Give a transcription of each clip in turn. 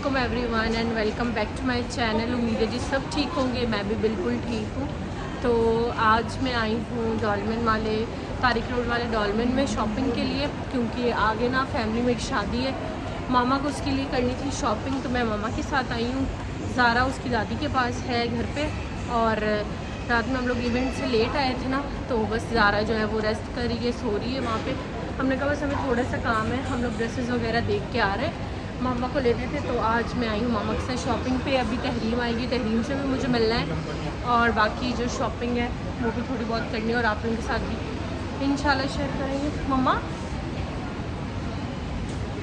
अस्सलामुअलैकुम everyone and welcome back to my channel. उम्मीद है जी सब ठीक होंगे, मैं भी बिल्कुल ठीक हूँ। तो आज मैं आई हूँ डॉलमेन वाले तारिक रोड वाले डॉलमेन में शॉपिंग के लिए, क्योंकि आगे ना फैमिली में एक शादी है। मामा को उसके लिए करनी थी शॉपिंग, तो मैं मामा के साथ आई हूँ। ज़ारा उसकी दादी के पास है घर पे, और रात में हम लोग इवेंट से लेट आए थे ना, तो बस ज़ारा जो है वो रेस्ट कर रही है, सो रही है वहाँ पे। हमने कहा बस हमें थोड़ा सा काम है, हम लोग ड्रेसेस वगैरह देख के आ रहे हैं, मामा को लेते थे। तो आज मैं आई हूँ मामा के साथ शॉपिंग पे। अभी तहरीम आएगी, तहरीम से भी मुझे मिलना है, और बाकी जो शॉपिंग है वो भी थोड़ी बहुत करनी है, और आप लोगों के साथ भी इंशाल्लाह शेयर करेंगे।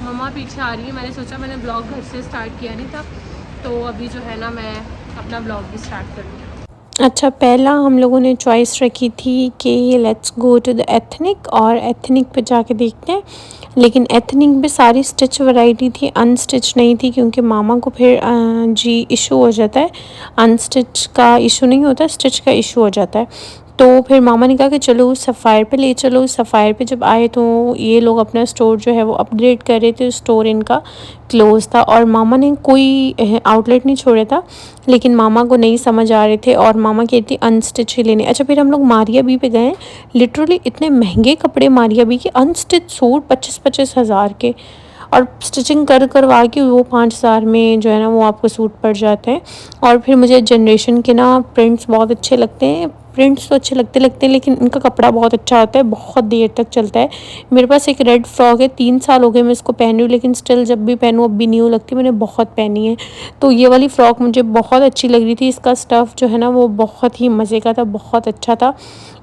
मम्मा पीछे आ रही है। मैंने सोचा, मैंने ब्लॉग घर से स्टार्ट किया नहीं था, तो अभी जो है ना मैं अपना ब्लॉग भी स्टार्ट करूँगी। अच्छा, पहला हम लोगों ने चॉइस रखी थी कि let's go to the ethnic, और एथनिक पे जाके देखते हैं। लेकिन एथनिक में सारी स्टिच वैरायटी थी, अनस्टिच नहीं थी, क्योंकि मामा को फिर जी इशू हो जाता है। अनस्टिच का इशू नहीं होता, स्टिच का इशू हो जाता है। तो फिर मामा ने कहा कि चलो सफ़ायर पे ले चलो। सफ़ायर पे जब आए तो ये लोग अपना स्टोर जो है वो अपग्रेड कर रहे थे, स्टोर इनका क्लोज़ था, और मामा ने कोई आउटलेट नहीं छोड़ा था, लेकिन मामा को नहीं समझ आ रहे थे, और मामा कहती अनस्टिच ही लेने। अच्छा, फिर हम लोग मारिया बी पे गए। लिटरली इतने महंगे कपड़े मारिया बी के, अनस्टिच सूट 25-25 हज़ार के, और स्टिचिंग करवा के वो 5,000 में जो है ना वो आपको सूट पड़ जाते हैं। और फिर मुझे जनरेशन के ना प्रिंट्स बहुत अच्छे लगते हैं। प्रिंट्स तो अच्छे लगते हैं, लेकिन इनका कपड़ा बहुत अच्छा होता है, बहुत देर तक चलता है। मेरे पास एक रेड फ्रॉक है, 3 साल हो गए मैं इसको पहन रही हूँ, लेकिन स्टिल जब भी पहनूँ अब भी न्यू लगती है। मैंने बहुत पहनी है, तो ये वाली फ़्रॉक मुझे बहुत अच्छी लग रही थी। इसका स्टफ़ जो है ना वो बहुत ही मज़े का था, बहुत अच्छा था।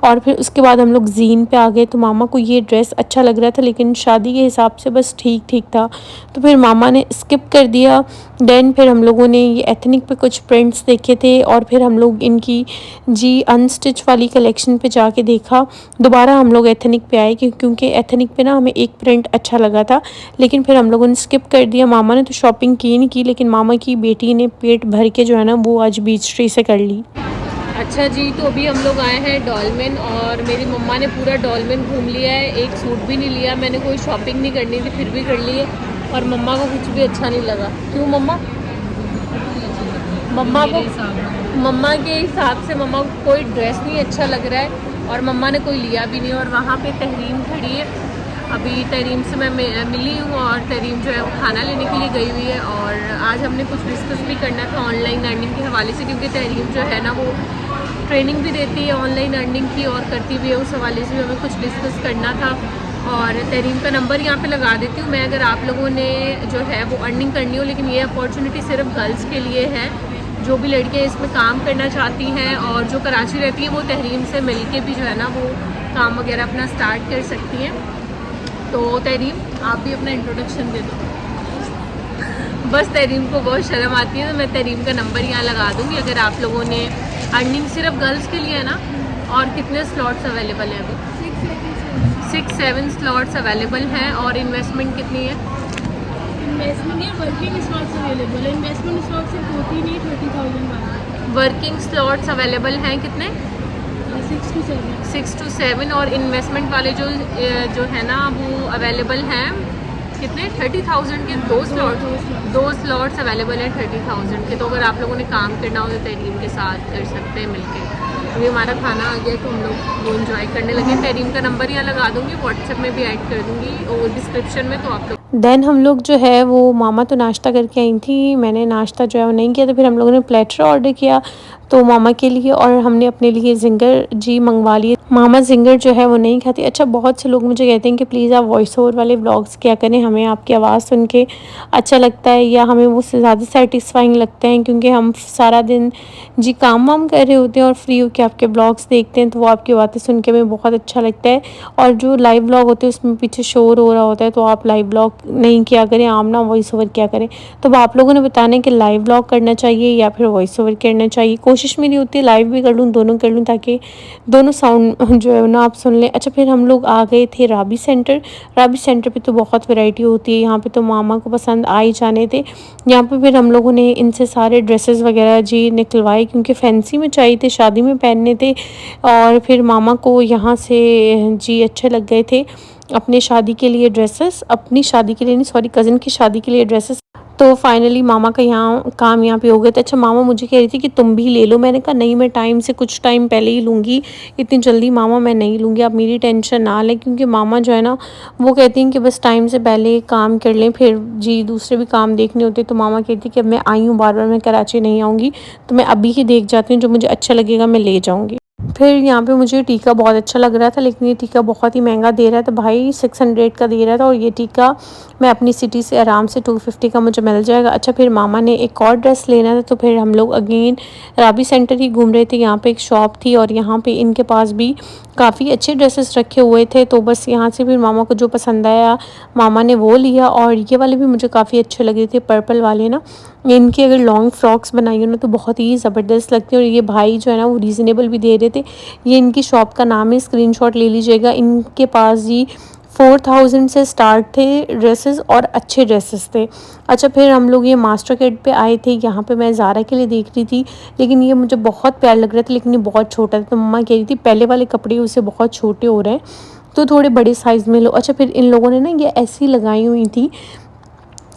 और फिर उसके बाद हम लोग ज़ीन पे आ गए, तो मामा को ये ड्रेस अच्छा लग रहा था, लेकिन शादी के हिसाब से बस ठीक ठीक था, तो फिर मामा ने स्किप कर दिया। देन फिर हम लोगों ने ये एथनिक पे कुछ प्रिंट्स देखे थे, और फिर हम लोग इनकी जी अनस्टिच वाली कलेक्शन पे जाके देखा। दोबारा हम लोग एथनिक पे आए, क्योंकि एथनिक पे ना हमें एक प्रिंट अच्छा लगा था, लेकिन फिर हम लोगों ने स्किप कर दिया। मामा ने तो शॉपिंग की नहीं की, लेकिन मामा की बेटी ने पेट भर के जो है ना वो आज बीच ट्री से कर ली। अच्छा जी, तो अभी हम लोग आए हैं डॉलमेन, और मेरी मम्मा ने पूरा डॉलमेन घूम लिया है, एक सूट भी नहीं लिया। मैंने कोई शॉपिंग नहीं करनी थी, फिर भी कर ली है, और मम्मा को कुछ भी अच्छा नहीं लगा। क्यों मम्मा? मम्मा के हिसाब से मम्मा को कोई ड्रेस नहीं अच्छा लग रहा है, और मम्मा ने कोई लिया भी नहीं। और वहाँ पे तहरीम खड़ी है, अभी तहरीम से मैं मिली हूँ, और तहरीम जो है वो खाना लेने के लिए गई हुई है। और आज हमने कुछ डिस्कस भी करना था ऑनलाइन अर्निंग के हवाले से, क्योंकि तहरीम जो है ना वो ट्रेनिंग भी देती है ऑनलाइन अर्निंग की, और करती भी है। उस हवाले से भी हमें कुछ डिस्कस करना था, और तहरीम का नंबर यहाँ पे लगा देती हूँ मैं, अगर आप लोगों ने जो है वो अर्निंग करनी हो। लेकिन ये अपॉर्चुनिटी सिर्फ गर्ल्स के लिए है, जो भी लड़कियाँ इसमें काम करना चाहती हैं और जो कराची रहती हैं, वो तहरीम से मिल के भी जो है ना वो काम वगैरह अपना स्टार्ट कर सकती हैं। तो तहरीम, आप भी अपना इंट्रोडक्शन दे दो। बस तहरीम को बहुत शर्म आती है, तो मैं तहरीम का नंबर यहाँ लगा दूँगी, अगर आप लोगों ने अर्निंग सिर्फ गर्ल्स के लिए है ना। और कितने स्लॉट्स अवेलेबल हैं अभी? 6-7 स्लॉट्स अवेलेबल हैं। और इन्वेस्टमेंट कितनी है? इन्वेस्टमेंट या वर्किंग स्लॉट्स अवेलेबल है। इन्वेस्टमेंट स्लॉट्स सिर्फ 2 नहीं 30,000 वाला। वर्किंग स्लॉट्स अवेलेबल हैं कितने? 6 to 7। 6 to 7। और इन्वेस्टमेंट वाले जो है ना वो अवेलेबल हैं कितने? 30,000 के 2 स्लॉट्स अवेलेबल हैं 30,000 के। तो अगर आप लोगों ने काम करना हो तो तहरीम के साथ कर सकते हैं मिलके। अभी हमारा खाना आ गया, तो हम लोग वो इन्जॉय करने लगे। तहरीम का नंबर यहाँ लगा दूँगी, व्हाट्सएप में भी ऐड कर दूँगी और डिस्क्रिप्शन में, तो आप लोग। देन हम लोग जो है वो मामा तो नाश्ता करके आई थी, मैंने नाश्ता जो है वो नहीं किया, तो फिर हम लोगों ने प्लेटर ऑर्डर किया, तो मामा के लिए, और हमने अपने लिए जिंगर जी मंगवा लिए। मामा जिंगर जो है वो नहीं खाती। अच्छा, बहुत से लोग मुझे कहते हैं कि प्लीज़ आप वॉइस ओवर वाले व्लॉग्स क्या करें, हमें आपकी आवाज़ सुन के अच्छा लगता है, या हमें वो ज़्यादा सेटिस्फाइंग लगते हैं, क्योंकि हम सारा दिन जी काम वाम कर रहे होते हैं और फ्री होकर आपके व्लॉग्स देखते हैं, तो वो आपकी बातें सुन के हमें बहुत अच्छा लगता है। और जो लाइव व्लॉग होते हैं उसमें पीछे शोर हो रहा होता है, तो आप लाइव व्लॉग नहीं किया करें, आप ना वॉइस ओवर किया करें। तो आप लोगों ने बताना है कि लाइव व्लॉग करना चाहिए या फिर वॉइस ओवर करना चाहिए। कोशिश मेरी होती है लाइव भी कर लूँ, दोनों कर लूँ, ताकि दोनों साउंड जो है ना आप सुन लें। अच्छा, फिर हम लोग आ गए थे राबी सेंटर। राबी सेंटर पे तो बहुत वैरायटी होती है, यहाँ पे तो मामा को पसंद आ ही जाने थे। यहाँ पे फिर हम लोगों ने इनसे सारे ड्रेसेस वगैरह जी निकलवाए, क्योंकि फैंसी में चाहिए थे, शादी में पहनने थे। और फिर मामा को यहाँ से जी अच्छे लग गए थे अपने शादी के लिए ड्रेसेस, अपनी शादी के लिए नहीं, सॉरी, कज़न की शादी के लिए ड्रेसेस। तो फाइनली मामा का यहाँ काम यहाँ पे हो गया था। अच्छा मामा मुझे कह रही थी कि तुम भी ले लो, मैंने कहा नहीं मैं टाइम से कुछ टाइम पहले ही लूँगी, इतनी जल्दी मामा मैं नहीं लूँगी, आप मेरी टेंशन ना लें। क्योंकि मामा जो है ना वो कहती हैं कि बस टाइम से पहले काम कर लें, फिर जी दूसरे भी काम देखने होते। तो मामा कहती कि अब मैं आई हूँ, बार बार मैं कराची नहीं आऊँगी, तो मैं अभी ही देख जाती हूँ, जो मुझे अच्छा लगेगा मैं ले जाऊँगी। फिर यहाँ पे मुझे टीका बहुत अच्छा लग रहा था, लेकिन ये टीका बहुत ही महंगा दे रहा था भाई, 600 का दे रहा था। और ये टीका मैं अपनी सिटी से आराम से 250 का मुझे मिल जाएगा। अच्छा फिर मामा ने एक और ड्रेस लेना था, तो फिर हम लोग अगेन राबी सेंटर ही घूम रहे थे। यहाँ पे एक शॉप थी और यहाँ पे इनके पास भी काफ़ी अच्छे ड्रेसेस रखे हुए थे। तो बस यहाँ से फिर मामा को जो पसंद आया मामा ने वो लिया। और ये वाले भी मुझे काफ़ी अच्छे लगे थे, पर्पल वाले ना, इनकी अगर लॉन्ग फ्रॉक्स बनाई हो ना तो बहुत ही ज़बरदस्त लगती है। और ये भाई जो है ना वो रीज़नेबल भी दे रहे थे। ये इनकी शॉप का नाम है, स्क्रीनशॉट ले लीजिएगा। इनके पास जी 4000 से स्टार्ट थे ड्रेसेस और अच्छे ड्रेसेस थे। अच्छा फिर हम लोग ये मास्टर किड पे आए थे। यहाँ पे मैं ज़ारा के लिए देख रही थी, लेकिन ये मुझे बहुत प्यार लग रहा था, लेकिन ये बहुत छोटा था। तो मम्मा कह रही थी पहले वाले कपड़े उससे बहुत छोटे हो रहे हैं, तो थोड़े बड़े साइज़ में लो। अच्छा फिर इन लोगों ने ना ये ऐसी लगाई हुई थी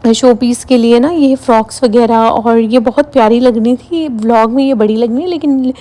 शो पीस के लिए ना, ये फ्रॉक्स वगैरह, और ये बहुत प्यारी लग रही थी। व्लॉग में ये बड़ी लग रही है, लेकिन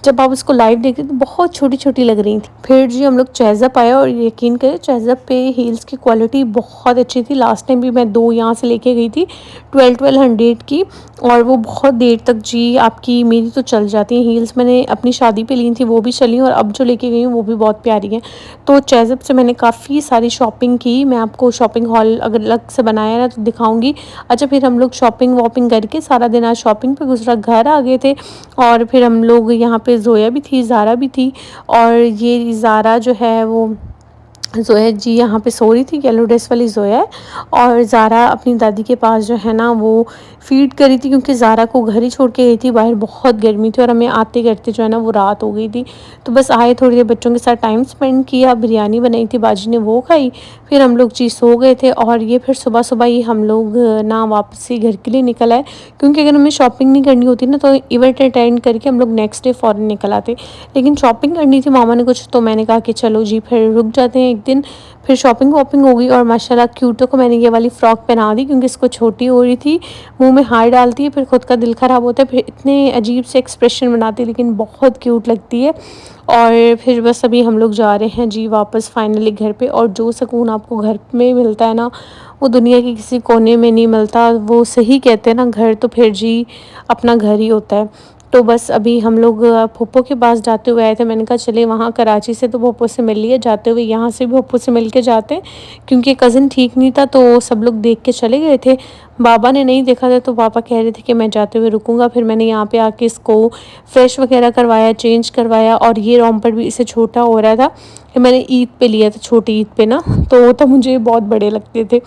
जब आप उसको लाइव देखते तो बहुत छोटी छोटी लग रही थी। फिर जी हम लोग चेज़अप आए और यकीन करें चेज़अप पे हील्स की क्वालिटी बहुत अच्छी थी। लास्ट टाइम भी मैं 2 यहाँ से लेके गई थी 1200 की, और वो बहुत देर तक जी आपकी मेरी तो चल जाती हैं हील्स। मैंने अपनी शादी पे ली थी वो भी चली, और अब जो लेके गई हूँ वो भी बहुत प्यारी है। तो चेज़अप से मैंने काफ़ी सारी शॉपिंग की। मैं आपको शॉपिंग हॉल अगर अलग से बनाया ना तो दिखाऊंगी। अच्छा फिर हम लोग शॉपिंग वॉपिंग करके सारा दिन आज शॉपिंग पे गुजरा, घर आ गए थे। और फिर हम लोग यहाँ पे जोया भी थी, ज़ारा भी थी, और ये ज़ारा जो है वो जोया जी यहाँ पे सो रही थी, येलो ड्रेस वाली जोया है। और ज़ारा अपनी दादी के पास जो है ना वो फीड करी थी, क्योंकि ज़ारा को घर ही छोड़ के गई थी, बाहर बहुत गर्मी थी और हमें आते करते जो है ना वो रात हो गई थी। तो बस आए, थोड़ी देर बच्चों के साथ टाइम स्पेंड किया, बिरयानी बनाई थी बाजी ने वो खाई, फिर हम लोग जी सो गए थे। और ये फिर सुबह सुबह ही हम लोग ना वापसी घर के लिए निकल आए, क्योंकि अगर हमें शॉपिंग नहीं करनी होती ना तो इवेंट अटेंड करके हम लोग नेक्स्ट डे फ़ौरन निकल आते। लेकिन शॉपिंग करनी थी मामा ने कुछ, तो मैंने कहा कि चलो जी फिर रुक जाते हैं एक दिन। फिर शॉपिंग वॉपिंग हो गई, और माशाल्लाह क्यूटो को मैंने ये वाली फ़्रॉक पहना दी, क्योंकि इसको छोटी हो रही थी, मुंह में हाथ डालती है फिर खुद का दिल ख़राब होता है, फिर इतने अजीब से एक्सप्रेशन बनाती है, लेकिन बहुत क्यूट लगती है। और फिर बस अभी हम लोग जा रहे हैं जी वापस फाइनली घर पे। और जो सुकून आपको घर में मिलता है ना वो दुनिया के किसी कोने में नहीं मिलता। वो सही कहते हैं ना, घर तो फिर जी अपना घर ही होता है। तो बस अभी हम लोग फूफो के पास जाते हुए आए थे। मैंने कहा चले वहाँ कराची से तो फूफो से मिल लिए, जाते हुए यहाँ से भी फूफो से मिल के जाते हैं, क्योंकि कज़न ठीक नहीं था तो सब लोग देख के चले गए थे। बाबा ने नहीं देखा था तो पापा कह रहे थे कि मैं जाते हुए रुकूंगा। फिर मैंने यहाँ पे आके इसको फ्रेश वगैरह करवाया, चेंज करवाया, और ये रोम्पर भी इससे छोटा हो रहा था। मैंने ईद पे लिया था, छोटी ईद पे ना, तो वो तो मुझे बहुत बड़े लगते थे,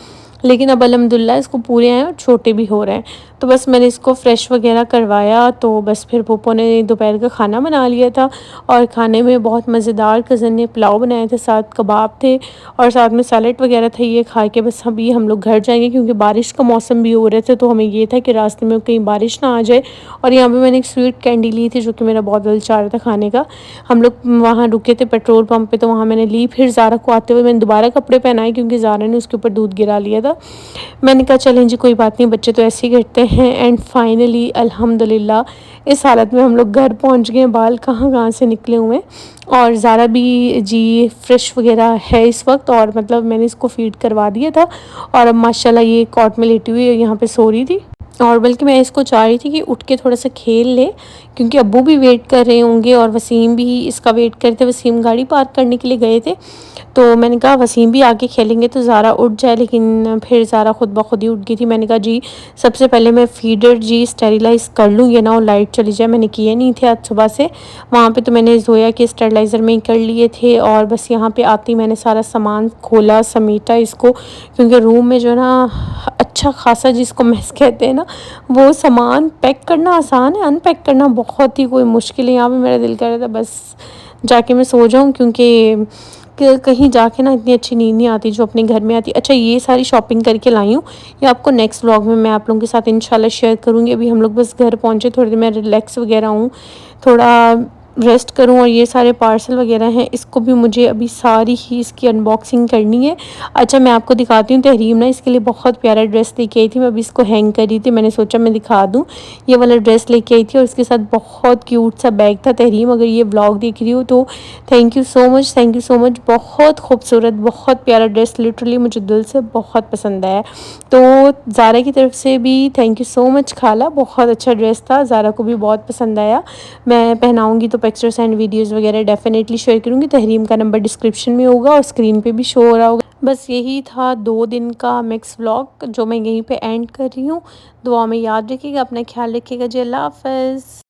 लेकिन अब अल्हम्दुलिल्लाह इसको पूरे हैं और छोटे भी हो रहे हैं। तो बस मैंने इसको फ़्रेश वगैरह करवाया। तो बस फिर पप्पो ने दोपहर का खाना बना लिया था, और खाने में बहुत मज़ेदार कज़न ने पुलाव बनाए थे, साथ कबाब थे और साथ में सैलेड वगैरह था। ये खा के बस अभी हम लोग घर जाएंगे, क्योंकि बारिश का मौसम भी हो रहे थे, तो हमें ये था कि रास्ते में कहीं बारिश ना आ जाए। और यहाँ पर मैंने एक स्वीट कैंडी ली थी, जो कि मेरा बहुत दिल चाह रहा था खाने का। हम लोग वहाँ रुके थे पेट्रोल पम्प पर, तो वहाँ मैंने ली। फिर ज़ारा को आते हुए मैंने दोबारा कपड़े पहनाए, क्योंकि ज़ारा ने उसके ऊपर दूध गिरा लिया था। मैंने कहा चलें जी कोई बात नहीं, बच्चे तो ऐसे ही करते हैं। एंड फाइनली अल्हम्दुलिल्लाह इस हालत में हम लोग घर पहुंच गए, बाल कहाँ कहाँ से निकले हुए। और ज़ारा भी जी फ्रेश वगैरह है इस वक्त, और मतलब मैंने इसको फ़ीड करवा दिया था, और अब माशाल्लाह ये कॉट में लेटी हुई यहाँ पे सो रही थी। और बल्कि मैं इसको चाह रही थी कि उठ के थोड़ा सा खेल ले, क्योंकि अब्बू भी वेट कर रहे होंगे और वसीम भी इसका वेट कर रहे थे। वसीम गाड़ी पार्क करने के लिए गए थे, तो मैंने कहा वसीम भी आके खेलेंगे तो ज़ारा उठ जाए, लेकिन फिर ज़ारा खुद ब खुद ही उठ गई थी। मैंने कहा जी सबसे पहले मैं फीडर जी स्टेरिलाइज़ कर लूँ, ये ना और लाइट चली जाए। मैंने किए नहीं थे आज सुबह से वहाँ पे, तो मैंने जोया के स्टेरिलाइज़र में ही कर लिए थे। और बस यहाँ पे आती मैंने सारा सामान खोला समेटा इसको, क्योंकि रूम में जो है ना अच्छा खासा जिसको मेस कहते हैं ना, वो सामान पैक करना आसान है, अनपैक करना बहुत ही कोई मुश्किल है। यहाँ पे मेरा दिल कर रहा था बस जाके मैं सो जाऊँ, क्योंकि कहीं जाके ना इतनी अच्छी नींद नहीं आती जो अपने घर में आती। अच्छा ये सारी शॉपिंग करके लाई हूँ, ये आपको नेक्स्ट व्लॉग में मैं आप लोगों के साथ इंशाल्लाह शेयर करूँगी। अभी हम लोग बस घर पहुँचे, थोड़ी देर मैं रिलैक्स वगैरह हूँ, थोड़ा रेस्ट करूं। और ये सारे पार्सल वगैरह हैं, इसको भी मुझे अभी सारी ही इसकी अनबॉक्सिंग करनी है। अच्छा मैं आपको दिखाती हूँ, तहरीम ना इसके लिए बहुत प्यारा ड्रेस लेके आई थी। मैं अभी इसको हैंग कर रही थी, मैंने सोचा मैं दिखा दूँ। ये वाला ड्रेस लेके आई थी और इसके साथ बहुत क्यूट सा बैग था। तहरीम अगर ये व्लॉग देख रही हो तो thank you so much, thank you so much. बहुत खूबसूरत, बहुत प्यारा ड्रेस, लिटरली मुझे दिल से बहुत पसंद आया। तो ज़ारा की तरफ से भी थैंक यू सो मच खाला, बहुत अच्छा ड्रेस था, ज़ारा को भी बहुत पसंद आया। मैं पहनाऊंगी तो पिक्चर्स एंड वीडियोस वगैरह डेफिनेटली शेयर करूंगी। तहरीम का नंबर डिस्क्रिप्शन में होगा और स्क्रीन पे भी शो हो रहा होगा। बस यही था 2 दिन का मिक्स व्लॉग जो मैं यहीं पे एंड कर रही हूँ। दुआ में याद रखिएगा, अपना ख्याल रखिएगा जी। अल्लाह हाफ़िज़।